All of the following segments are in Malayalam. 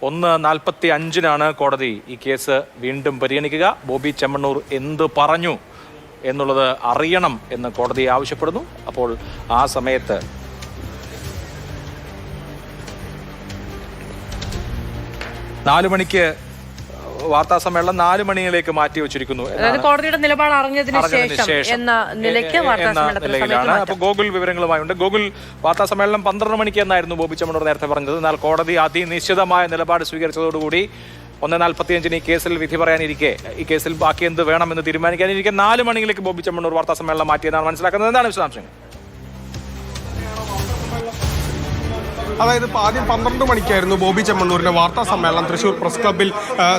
1:45 കോടതി ഈ കേസ് വീണ്ടും പരിഗണിക്കുക. ബോബി ചെമ്മണ്ണൂർ എന്ത് പറഞ്ഞു എന്നുള്ളത് അറിയണം എന്ന് കോടതി ആവശ്യപ്പെടുന്നു. അപ്പോൾ ആ സമയത്ത് നാലു മണിക്ക് വാർത്താ സമ്മേളനം 4 മണിയിലേക്ക് മാറ്റിവെച്ചിരിക്കുന്നു. കോടതിയുടെ നിലപാട് അറിഞ്ഞതിന് ശേഷം എന്ന നിലയിലാണ്. അപ്പോൾ ഗോകുൽ വിവരങ്ങളുമായുണ്ട്. ഗോകുൽ, വാർത്താ സമ്മേളനം 12 മണിക്ക് എന്നായിരുന്നു ബോബി ചെമ്മണ്ണൂർ നേരത്തെ പറഞ്ഞത്. എന്നാൽ കോടതി അതിനിശ്ചിതമായ നിലപാട് സ്വീകരിച്ചതോടുകൂടി 1:45 ഈ കേസിൽ വിധി പറയാനിരിക്കെ, ഈ കേസിൽ ബാക്കി എന്ത് വേണമെന്ന് തീരുമാനിക്കാനിരിക്കെ 4 മണിയിലേക്ക് ബോബി ചെമ്മണ്ണൂർ വാർത്താ സമ്മേളനം മാറ്റിയെന്നാണ് മനസ്സിലാക്കുന്നത്. എന്താണ് വിശദാംശങ്ങൾ? അതായത് ആദ്യം 12 മണിക്കായിരുന്നു ബോബി ചെമ്മണ്ണൂരിന്റെ വാർത്താ സമ്മേളനം തൃശൂർ പ്രസ് ക്ലബ്ബിൽ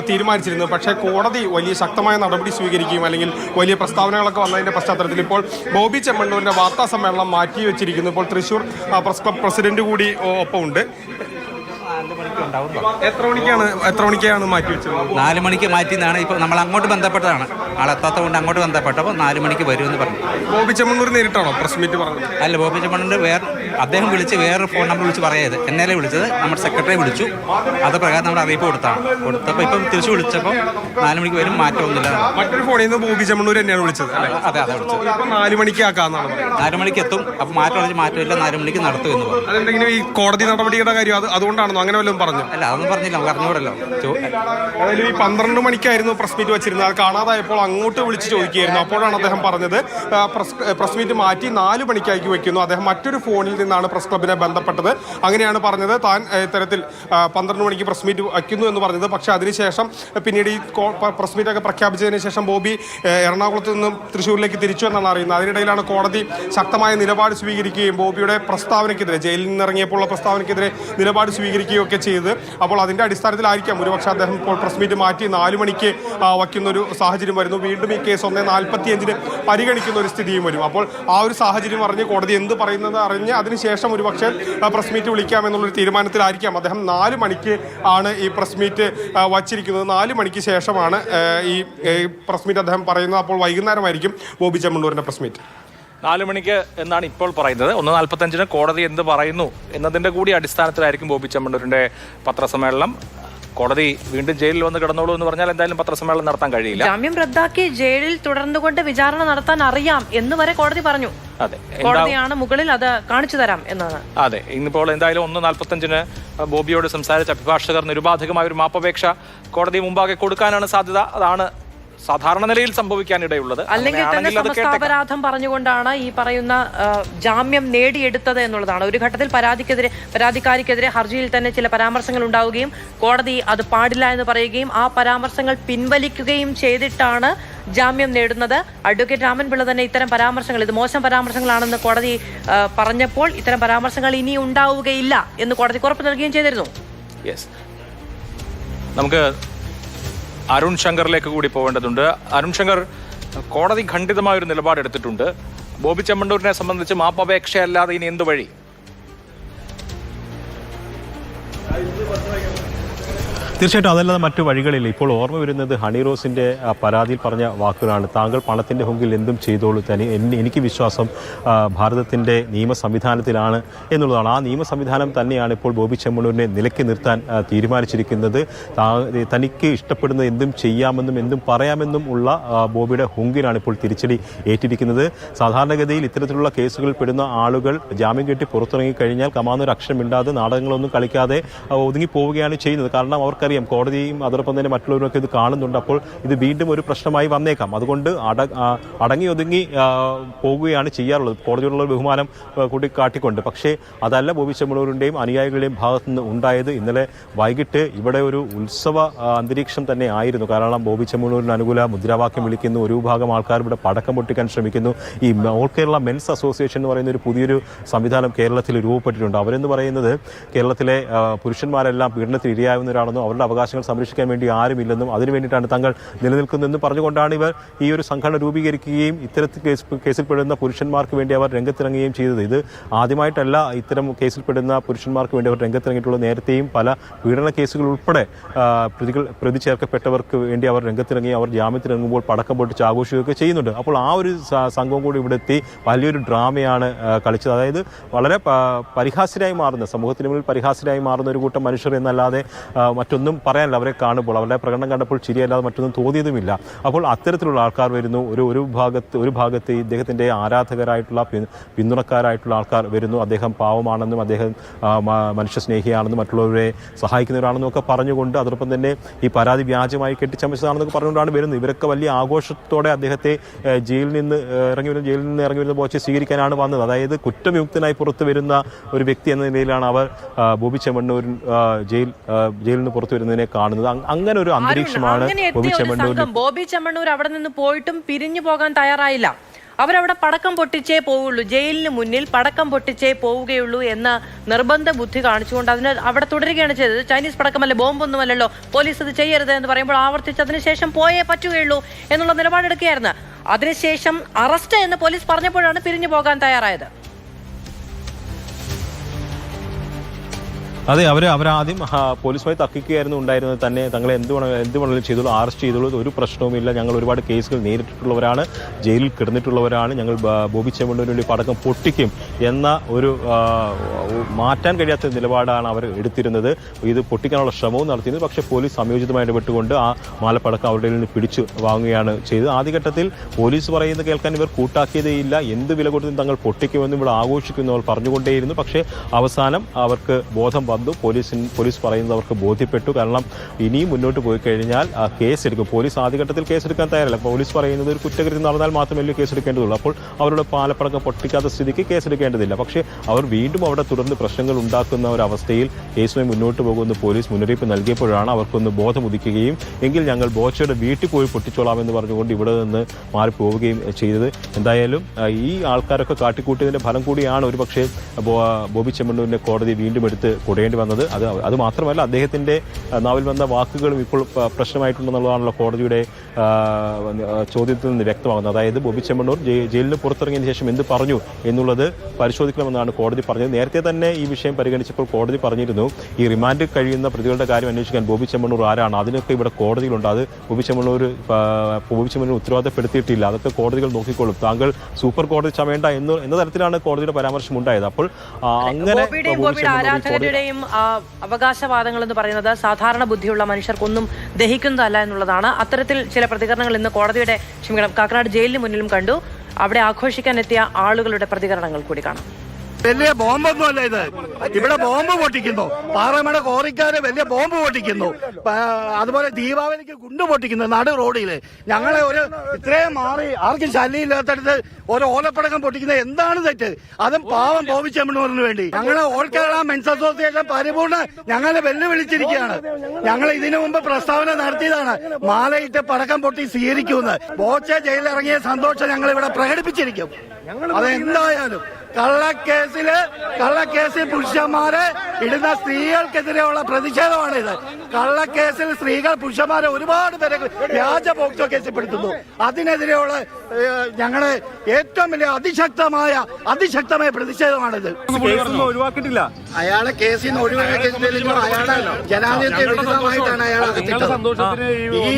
തീരുമാനിച്ചിരുന്നത്. പക്ഷേ കോടതി വലിയ ശക്തമായ നടപടി സ്വീകരിക്കുകയും അല്ലെങ്കിൽ വലിയ പ്രസ്താവനകളൊക്കെ വന്നതിന്റെ പശ്ചാത്തലത്തിൽ ഇപ്പോൾ ബോബി ചെമ്മണ്ണൂരിന്റെ വാർത്താ സമ്മേളനം മാറ്റിവെച്ചിരിക്കുന്നു. ഇപ്പോൾ തൃശൂർ പ്രസ് ക്ലബ്ബ് പ്രസിഡന്റ് കൂടി ഒപ്പമുണ്ട്. എത്ര മണിക്കാണ് മാറ്റി വെച്ചത്? 4 മണിക്ക് മാറ്റിയെന്നാണ്. ഇപ്പോൾ നമ്മൾ അങ്ങോട്ട് ബന്ധപ്പെട്ടതാണ്, ആളെത്താത്ത കൊണ്ട് അങ്ങോട്ട് ബന്ധപ്പെട്ടപ്പോൾ 4 മണിക്ക് വരുമെന്ന് പറഞ്ഞു. ബോബി ചെമ്മണ്ണൂർ നേരിട്ടാണോ പ്രസ് മീറ്റ് പറഞ്ഞത്? അല്ല, ബോബി ചെമ്മണ്ണൂർ അദ്ദേഹം വിളിച്ച് വേറൊരു ഫോൺ നമ്പർ വിളിച്ച് പറയത്. എന്നേലെ വിളിച്ചത് നമ്മുടെ സെക്രട്ടറി വിളിച്ചു. അത് പ്രകാരം നമ്മൾ അറിയിപ്പ് കൊടുത്തപ്പോൾ ഇപ്പം തിരിച്ചു വിളിച്ചപ്പോൾ 4 മണിക്ക് വരും, മാറ്റമൊന്നുമില്ല. മറ്റൊരു ഫോണിൽ നിന്ന് ബോബി ചെമ്മണ്ണൂർ തന്നെയാണ് വിളിച്ചത്? അതെ വിളിച്ചത്. 4 മണിക്ക് ആക്കാന്നാണ്. 4 മണിക്ക് എത്തും. അപ്പോൾ മാറ്റമില്ല, 4 മണിക്ക് നടത്തും എന്ന് പറഞ്ഞു. അതെന്തെങ്കിലും ഈ കോടതി നടപടിയുടെ കാര്യം അതുകൊണ്ടാണെന്നോ അങ്ങനെ വല്ലതും പറഞ്ഞു? അല്ല, അതൊന്നും പറഞ്ഞില്ല, നമുക്ക് അറിഞ്ഞൂടല്ലോ. അതായത് ഈ 12 മണിക്കായിരുന്നു പ്രസ് മീറ്റ് വെച്ചിരുന്നത്. അത് കാണാതായപ്പോൾ അങ്ങോട്ട് വിളിച്ച് ചോദിക്കുകയായിരുന്നു. അപ്പോഴാണ് അദ്ദേഹം പറഞ്ഞത് പ്രസ് മീറ്റ് മാറ്റി 4 മണിക്കാക്കി വെക്കുന്നു. അദ്ദേഹം മറ്റൊരു ഫോണിൽ നിന്നാണ് പ്രസ് ക്ലബിനെ ബന്ധപ്പെട്ടത്. അങ്ങനെയാണ് പറഞ്ഞത്. താൻ ഇത്തരത്തിൽ 12 മണിക്ക് പ്രസ് മീറ്റ് വയ്ക്കുന്നു എന്ന് പറഞ്ഞത്. പക്ഷേ അതിനുശേഷം പിന്നീട് ഈ പ്രസ് മീറ്റൊക്കെ പ്രഖ്യാപിച്ചതിന് ശേഷം ബോബി എറണാകുളത്ത് നിന്നും തൃശ്ശൂരിലേക്ക് തിരിച്ചു എന്നാണ് അറിയുന്നത്. അതിനിടയിലാണ് കോടതി ശക്തമായ നിലപാട് സ്വീകരിക്കുകയും ബോബിയുടെ പ്രസ്താവനയ്ക്കെതിരെ, ജയിലിൽ നിന്നിറങ്ങിയപ്പോഴുള്ള പ്രസ്താവനയ്ക്കെതിരെ നിലപാട് സ്വീകരിക്കുകയും ഒക്കെ ചെയ്ത്. അപ്പോൾ അതിൻ്റെ അടിസ്ഥാനത്തിലായിരിക്കാം ഒരുപക്ഷെ അദ്ദേഹം ഇപ്പോൾ പ്രസ് മീറ്റ് മാറ്റി 4 മണിക്ക് വയ്ക്കുന്ന ഒരു സാഹചര്യം വരുന്നു. വീണ്ടും ഈ കേസ് 1:45 പരിഗണിക്കുന്ന ഒരു സ്ഥിതിയും വരും. അപ്പോൾ ആ ഒരു സാഹചര്യം അറിഞ്ഞ് കോടതി എന്ത് പറയുന്നത് അറിഞ്ഞ് അതിനുശേഷം ഒരുപക്ഷെ പ്രസ് മീറ്റ് വിളിക്കാമെന്നുള്ളൊരു തീരുമാനത്തിലായിരിക്കാം. അദ്ദേഹം 4 മണിക്ക് ആണ് ഈ പ്രസ് മീറ്റ് വച്ചിരിക്കുന്നത്. 4 മണിക്ക് ശേഷമാണ് ഈ പ്രസ് മീറ്റ് അദ്ദേഹം പറയുന്നത്. അപ്പോൾ വൈകുന്നേരമായിരിക്കും ബോബി ചെമ്മണ്ണൂരിൻ്റെ പ്രസ് മീറ്റ്. 4 മണിക്ക് എന്നാണ് ഇപ്പോൾ പറയുന്നത്. 1:45 കോടതി എന്ത് പറയുന്നു എന്നതിൻ്റെ കൂടി അടിസ്ഥാനത്തിലായിരിക്കും ബോബി ചെമ്മണ്ണൂരിൻ്റെ പത്രസമ്മേളനം. കോടതി വീണ്ടും ജയിലിൽ വന്ന് കിടന്നോളൂ എന്ന് പറഞ്ഞാൽ എന്തായാലും പത്രസമ്മേളനം നടത്താൻ കഴിയില്ല. ജാമ്യം റദ്ദാക്കി ജയിലിൽ തുടർന്നുകൊണ്ട് വിചാരണ നടത്താൻ അറിയാം എന്ന് വരെ കോടതി പറഞ്ഞു. അതെ, കോടതിയാണ് മുകളിൽ അത് കാണിച്ചു തരാം എന്നാണ്. അതെ, ഇന്നിപ്പോൾ എന്തായാലും 1:45 ബോബിയോട് സംസാരിച്ച അഭിഭാഷകർ നിരുപാധികമായ ഒരു മാപ്പപേക്ഷ കോടതി മുമ്പാകെ കൊടുക്കാനാണ് സാധ്യത. അതാണ് സാധാരണ നിലയിൽ സംഭവിക്കാനിടയുള്ളത്. അല്ലെങ്കിൽ തന്നെ സമസ്താപരാധം പറഞ്ഞുകൊണ്ടാണ് ഈ പറയുന്ന ജാമ്യം നേടിയെടുത്തത് എന്നുള്ളതാണ്. ഒരു ഘട്ടത്തിൽ പരാതിക്കാരിക്കെതിരെ ഹർജിയിൽ തന്നെ ചില പരാമർശങ്ങൾ ഉണ്ടാവുകയും കോടതി അത് പാടില്ല എന്ന് പറയുകയും ആ പരാമർശങ്ങൾ പിൻവലിക്കുകയും ചെയ്തിട്ടാണ് ജാമ്യം നേടുന്നത്. അഡ്വക്കേറ്റ് രാമൻപിള്ള തന്നെ ഇത്തരം പരാമർശങ്ങൾ, ഇത് മോശം പരാമർശങ്ങളാണെന്ന് കോടതി പറഞ്ഞപ്പോൾ ഇത്തരം പരാമർശങ്ങൾ ഇനി ഉണ്ടാവുകയില്ല എന്ന് കോടതി ഉറപ്പ് നൽകുകയും ചെയ്തിരുന്നു. യെസ്, നമുക്ക് അരുൺ ശങ്കറിലേക്ക് കൂടി പോകേണ്ടതുണ്ട്. അരുൺ ശങ്കർ, കോടതി ഖണ്ഡിതമായൊരു നിലപാടെടുത്തിട്ടുണ്ട്. ബോബി ചെമ്മണ്ണൂരിനെ സംബന്ധിച്ച് മാപ്പപേക്ഷയല്ലാതെ ഇനി എന്ത് വഴി? തീർച്ചയായിട്ടും അതല്ലാതെ മറ്റു വഴികളില്ല. ഇപ്പോൾ ഓർമ്മ വരുന്നത് ഹണി റോസിൻ്റെ പരാതിയിൽ പറഞ്ഞ വാക്കുകളാണ്. താങ്കൾ പണത്തിൻ്റെ ഹുങ്കിൽ എന്തും ചെയ്തോളൂ, തന്നെ എനിക്ക് വിശ്വാസം ഭാരതത്തിൻ്റെ നിയമ സംവിധാനത്തിലാണ് എന്നുള്ളതാണ്. ആ നിയമ സംവിധാനം തന്നെയാണ് ഇപ്പോൾ ബോബി ചെമ്മണ്ണൂരിനെ നിലയ്ക്ക് നിർത്താൻ തീരുമാനിച്ചിരിക്കുന്നത്. തനിക്ക് ഇഷ്ടപ്പെടുന്നത് എന്തും ചെയ്യാമെന്നും എന്തും പറയാമെന്നും ഉള്ള ബോബിയുടെ ഹുങ്കിനാണ് ഇപ്പോൾ തിരിച്ചടി ഏറ്റിരിക്കുന്നത്. സാധാരണഗതിയിൽ ഇത്തരത്തിലുള്ള കേസുകളിൽ പെടുന്ന ആളുകൾ ജാമ്യം കെട്ടി പുറത്തിറങ്ങിക്കഴിഞ്ഞാൽ കമാന്നൊരു അക്ഷരം ഇണ്ടാതെ നാടകങ്ങളൊന്നും കളിക്കാതെ ഒതുങ്ങിപ്പോവുകയാണ് ചെയ്യുന്നത്. കാരണം അവർക്ക് അറിയാം, കോടതിയും അതോടൊപ്പം തന്നെ മറ്റുള്ളവരൊക്കെ ഇത് കാണുന്നുണ്ട്. അപ്പോൾ ഇത് വീണ്ടും ഒരു പ്രശ്നമായി വന്നേക്കാം. അതുകൊണ്ട് അടങ്ങി ഒതുങ്ങി പോകുകയാണ് ചെയ്യാറുള്ളത്, കോടതിയോടുള്ള ബഹുമാനം കൂടി കാട്ടിക്കൊണ്ട്. പക്ഷേ അതല്ല ബോബി ചെമ്മണ്ണൂരിൻ്റെയും അനുയായികളുടെയും ഭാഗത്തു നിന്ന് ഉണ്ടായത്. ഇന്നലെ വൈകിട്ട് ഇവിടെ ഒരു ഉത്സവ അന്തരീക്ഷം തന്നെ ആയിരുന്നു. കാരണം ബോബി ചെമ്മണ്ണൂരിന് അനുകൂല മുദ്രാവാക്യം വിളിക്കുന്നു, ഒരു വിഭാഗം ആൾക്കാർ ഇവിടെ പടക്കം പൊട്ടിക്കാൻ ശ്രമിക്കുന്നു. ഈ ഓൾ കേരള മെൻസ് അസോസിയേഷൻ എന്ന് പറയുന്ന ഒരു പുതിയൊരു സംവിധാനം കേരളത്തിൽ രൂപപ്പെട്ടിട്ടുണ്ട്. അവരെന്ന് പറയുന്നത് കേരളത്തിലെ പുരുഷന്മാരെല്ലാം പീഡനത്തിന് ഇരയാവുന്നവരാണെന്നോ അവർ അവരുടെ അവകാശങ്ങൾ സംരക്ഷിക്കാൻ വേണ്ടി ആരുമില്ലെന്നും അതിനു വേണ്ടിയിട്ടാണ് തങ്ങൾ നിലനിൽക്കുന്നതെന്നും പറഞ്ഞുകൊണ്ടാണ് ഇവർ ഈ ഒരു സംഘടന രൂപീകരിക്കുകയും ഇത്തരത്തിൽ കേസിൽപ്പെടുന്ന പുരുഷന്മാർക്ക് വേണ്ടി അവർ രംഗത്തിറങ്ങുകയും ചെയ്തത്. ഇത് ആദ്യമായിട്ടല്ല ഇത്തരം കേസിൽപ്പെടുന്ന പുരുഷന്മാർക്ക് വേണ്ടി അവർ രംഗത്തിറങ്ങിയിട്ടുള്ള. നേരത്തെയും പല പീഡന കേസുകൾ ഉൾപ്പെടെ പ്രതി ചേർക്കപ്പെട്ടവർക്ക് വേണ്ടി അവർ രംഗത്തിറങ്ങി അവർ ജാമ്യത്തിലിറങ്ങുമ്പോൾ പടക്കം പൊട്ടിച്ച് ആഘോഷിക്കുകയൊക്കെ ചെയ്യുന്നുണ്ട്. അപ്പോൾ ആ ഒരു സംഘം കൂടി ഇവിടെ എത്തി വലിയൊരു ഡ്രാമയാണ് കളിച്ചത്. അതായത് വളരെ പരിഹാസ്യരായി മാറുന്ന, സമൂഹത്തിന് മുന്നിൽ പരിഹാസ്യരായി മാറുന്ന ഒരു കൂട്ടം മനുഷ്യർ എന്നല്ലാതെ മറ്റൊന്നും പറയാനില്ല. അവരെ കാണുമ്പോൾ അവരുടെ പ്രകടനം കണ്ടപ്പോൾ ചിരിയല്ലാതെ മറ്റൊന്നും തോന്നിയതുമില്ല. അപ്പോൾ അത്തരത്തിലുള്ള ആൾക്കാർ വരുന്നു. ഒരു ഭാഗത്ത് ഇദ്ദേഹത്തിൻ്റെ ആരാധകരായിട്ടുള്ള പിന്തുണക്കാരായിട്ടുള്ള ആൾക്കാർ വരുന്നു. അദ്ദേഹം പാവമാണെന്നും അദ്ദേഹം മനുഷ്യ സ്നേഹിയാണെന്നും മറ്റുള്ളവരെ സഹായിക്കുന്നവരാണെന്നും ഒക്കെ പറഞ്ഞുകൊണ്ട് അതോടൊപ്പം തന്നെ ഈ പരാതി വ്യാജമായി കെട്ടിച്ചമച്ചതാണെന്നൊക്കെ പറഞ്ഞുകൊണ്ടാണ് വരുന്നത്. ഇവരൊക്കെ വലിയ ആഘോഷത്തോടെ അദ്ദേഹത്തെ ജയിലിൽ നിന്ന് ഇറങ്ങി വരുന്ന ബോച്ചെ സ്വീകരിക്കാനാണ് വന്നത്. അതായത് കുറ്റവിമുക്തനായി പുറത്തു വരുന്ന ഒരു വ്യക്തി എന്ന നിലയിലാണ് അവർ ബോബി ചെമ്മണ്ണൂർ ജയിലിൽ നിന്ന് പുറത്തു വരുന്നതിനെ കാണുന്നത്. അങ്ങനെ ഒരു അന്തരീക്ഷമാണ് ബോബി ചെമ്മണ്ണൂർ അവിടെ നിന്ന് പോയിട്ടും പിരിഞ്ഞു പോകാൻ തയ്യാറായില്ല. അവരവിടെ പടക്കം പൊട്ടിച്ചേ പോവുള്ളൂ, ജയിലിന് മുന്നിൽ പടക്കം പൊട്ടിച്ചേ പോവുകയുള്ളൂ എന്ന നിർബന്ധ ബുദ്ധി കാണിച്ചുകൊണ്ട് അതിന് അവിടെ തുടരുകയാണ് ചെയ്തത്. ചൈനീസ് പടക്കമല്ലേ, ബോംബൊന്നുമല്ലല്ലോ, പോലീസ് ഇത് ചെയ്യരുത് എന്ന് പറയുമ്പോൾ ആവർത്തിച്ച് അതിനുശേഷം പോയേ പറ്റുകയുള്ളൂ എന്നുള്ള നിലപാടെടുക്കുകയായിരുന്നു. അതിനുശേഷം അറസ്റ്റ് എന്ന് പോലീസ് പറഞ്ഞപ്പോഴാണ് പിരിഞ്ഞു പോകാൻ തയ്യാറായത്. അതെ, അവരാദ്യം പോലീസുമായി തർക്കിക്കുകയായിരുന്നു ഉണ്ടായിരുന്നത്. തന്നെ തങ്ങളെ എന്ത് വേണമെങ്കിലും ചെയ്തോളൂ, അറസ്റ്റ് ചെയ്തോളൂ, ഒരു പ്രശ്നവുമില്ല, ഞങ്ങൾ ഒരുപാട് കേസുകൾ നേരിട്ടിട്ടുള്ളവരാണ്, ജയിലിൽ കിടന്നിട്ടുള്ളവരാണ്, ഞങ്ങൾ ബോബി ചെമ്മണ്ണൂരിന് വേണ്ടി പടക്കം പൊട്ടിക്കും എന്ന ഒരു മാറ്റാൻ കഴിയാത്ത നിലപാടാണ് അവർ എടുത്തിരുന്നത്. ഇത് പൊട്ടിക്കാനുള്ള ശ്രമവും നടത്തിയത്. പക്ഷേ പോലീസ് സംയോജിതമായി ഇടപെട്ടുകൊണ്ട് ആ മാലപ്പടക്കം അവരുടെ നിന്ന് പിടിച്ചു വാങ്ങുകയാണ് ചെയ്തത്. ആദ്യഘട്ടത്തിൽ പോലീസ് പറയുന്നത് കേൾക്കാൻ ഇവർ കൂട്ടാക്കിയതേയില്ല. എന്ത് വില കൊടുത്തും തങ്ങൾ പൊട്ടിക്കുമെന്നും ഇവിടെ ആഘോഷിക്കുന്നു അവർ പറഞ്ഞുകൊണ്ടേയിരുന്നു. പക്ഷേ അവസാനം അവർക്ക് ബോധം വന്നു. പോലീസ് പറയുന്നത് അവർക്ക് ബോധ്യപ്പെട്ടു. കാരണം ഇനിയും മുന്നോട്ട് പോയി കഴിഞ്ഞാൽ കേസെടുക്കും. പോലീസ് ആദ്യഘട്ടത്തിൽ കേസെടുക്കാൻ തയ്യാറല്ല. പോലീസ് പറയുന്നത് ഒരു കുറ്റകൃത്യം നടന്നാൽ മാത്രമല്ലേ കേസെടുക്കേണ്ടതുള്ളൂ. അപ്പോൾ അവരുടെ പാലപ്പടക്കം പൊട്ടിക്കാത്ത സ്ഥിതിക്ക് കേസെടുക്കേണ്ടതില്ല. പക്ഷേ അവർ വീണ്ടും അവിടെ തുടർന്ന് പ്രശ്നങ്ങൾ ഉണ്ടാക്കുന്ന ഒരവസ്ഥയിൽ കേസുമായി മുന്നോട്ട് പോകുന്ന പോലീസ് മുന്നറിയിപ്പ് നൽകിയപ്പോഴാണ് അവർക്കൊന്ന് ബോധമുദിക്കുകയും എങ്കിൽ ഞങ്ങൾ ബോച്ചയുടെ വീട്ടിൽ പോയി പൊട്ടിച്ചോളാമെന്ന് പറഞ്ഞുകൊണ്ട് ഇവിടെ നിന്ന് മാറിപ്പോവുകയും ചെയ്തത്. എന്തായാലും ഈ ആൾക്കാരൊക്കെ കാട്ടിക്കൂട്ടിയതിൻ്റെ ഫലം കൂടിയാണ് ഒരുപക്ഷെ ബോബി ചെമ്മണ്ണൂരിനെ കോടതി വീണ്ടും എടുത്ത് കൊടയേണ്ടി വന്നത്. അത് മാത്രമല്ല, അദ്ദേഹത്തിൻ്റെ നാവിൽ വന്ന വാക്കുകളും ഇപ്പോൾ പ്രശ്നമായിട്ടുണ്ടെന്നുള്ളതാണല്ലോ കോടതിയുടെ ചോദ്യത്തിൽ നിന്ന് വ്യക്തമാകുന്നത്. അതായത് ബോബി ചെമ്മണ്ണൂർ ജയിലിന് പുറത്തിറങ്ങിയതിന് ശേഷം എന്ത് പറഞ്ഞു എന്നുള്ളത് പരിശോധിക്കണമെന്നാണ് കോടതി പറഞ്ഞത്. നേരത്തെ തന്നെ ഈ വിഷയം പരിഗണിച്ചപ്പോൾ കോടതി പറഞ്ഞിരുന്നു, ഈ റിമാൻഡ് കഴിയുന്ന പ്രതികളുടെ കാര്യം അന്വേഷിക്കാൻ ബോബി ചെമ്മണ്ണൂർ ആരാണ്, അതിനൊക്കെ ഇവിടെ കോടതിയിലുണ്ട്. അത് ബോബി ചെമ്മണ്ണൂർ ഉത്തരവാദിത്തപ്പെടുത്തിയിട്ടില്ല, അതൊക്കെ കോടതികൾ നോക്കിക്കോളും, താങ്കൾ സൂപ്പർ കോടതി ചമയേണ്ട എന്ന തരത്തിലാണ് കോടതിയുടെ പരാമർശം ഉണ്ടായത്. അപ്പോൾ അങ്ങനെ ആരാധകരുടെയും അവകാശവാദങ്ങൾ എന്ന് പറയുന്നത് സാധാരണ ബുദ്ധിയുള്ള മനുഷ്യർക്കൊന്നും ദഹിക്കുന്നതല്ല എന്നുള്ളതാണ്. അത്തരത്തിൽ ചില പ്രതികരണങ്ങൾ ഇന്ന് കോടതിയുടെ കാക്കനാട് ജയിലിന് മുന്നിലും കണ്ടു. അവിടെ ആഘോഷിക്കാൻ എത്തിയ ആളുകളുടെ പ്രതികരണങ്ങൾ കൂടി കാണാം. വലിയ ബോംബൊന്നുമല്ല ഇത്. ഇവിടെ ബോംബ് പൊട്ടിക്കുന്നു, പാറമട കോറിക്കാര് വലിയ ബോംബ് പൊട്ടിക്കുന്നു, അതുപോലെ ദീപാവലിക്ക് ഗുണ്ട് പൊട്ടിക്കുന്നു നടു റോഡില്. ഞങ്ങളെ ഒരു ഇത്രയും മാറി ആർക്കും ശല്യമില്ലാത്തടുത്ത് ഒരു ഓലപ്പടക്കം പൊട്ടിക്കുന്നത് എന്താണ് തെറ്റ്? അതും പാവം ബോബി ചെമ്മണ്ണൂരിന് വേണ്ടി. ഞങ്ങളെ ഓൾ കേരള മെൻസ് അസോസിയേഷൻ പരിപൂർണ്ണ ഞങ്ങളെ വെല്ലുവിളിച്ചിരിക്കുകയാണ്. ഞങ്ങൾ ഇതിനു മുമ്പ് പ്രസ്താവന നടത്തിയതാണ്, മാലയിട്ട് പടക്കം പൊട്ടി സ്വീകരിക്കുമെന്ന്. ബോച്ചെ ജയിലിറങ്ങിയ സന്തോഷം ഞങ്ങൾ ഇവിടെ പ്രകടിപ്പിച്ചിരിക്കും. അതെന്തായാലും കള്ളക്കേസിൽ പുരുഷന്മാരെ ഇടുന്ന സ്ത്രീകൾക്കെതിരെയുള്ള പ്രതിഷേധമാണിത്. കള്ളക്കേസിൽ സ്ത്രീകൾ പുരുഷന്മാരെ ഒരുപാട് പേരെ വ്യാജ പോക്സോ കേസിൽപ്പെടുത്തുന്നു. അതിനെതിരെയുള്ള ഞങ്ങള് ഏറ്റവും വലിയ അതിശക്തമായ പ്രതിഷേധമാണിത്. ഒഴിവാക്കിയിട്ടില്ല, അയാളെ കേസിൽ നിന്ന് ഒഴിവാക്കിയിട്ടില്ലെങ്കിലും അയാളെ ജനാധിപത്യ വിരുദ്ധമായിട്ടാണ് അയാൾ അകത്തിട്ടത്. ഈ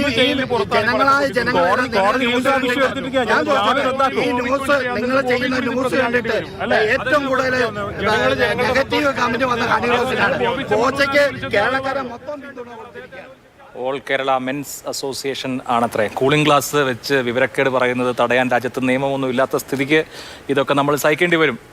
ന്യൂസ് നിങ്ങൾ ചെയ്യുന്ന ന്യൂസ് കണ്ടിട്ട് ഏറ്റവും കൂടുതൽ നെഗറ്റീവ് കമന്റ് വന്ന ഹണിറോസിനാണ്. ബോച്ചയ്ക്ക് കേരളക്കാരെ മൊത്തം പിന്തുണ കൊടുത്തിരിക്കുകയാണ്. ഓൾ കേരള മെൻസ് അസോസിയേഷൻ ആണത്രേ കൂളിംഗ് ഗ്ലാസ് വെച്ച് വിവരക്കേട് പറയുന്നത് തടയാൻ രാജ്യത്ത് നിയമമൊന്നും ഇല്ലാത്ത സ്ഥിതിക്ക് ഇതൊക്കെ നമ്മൾ സഹിക്കേണ്ടി വരും.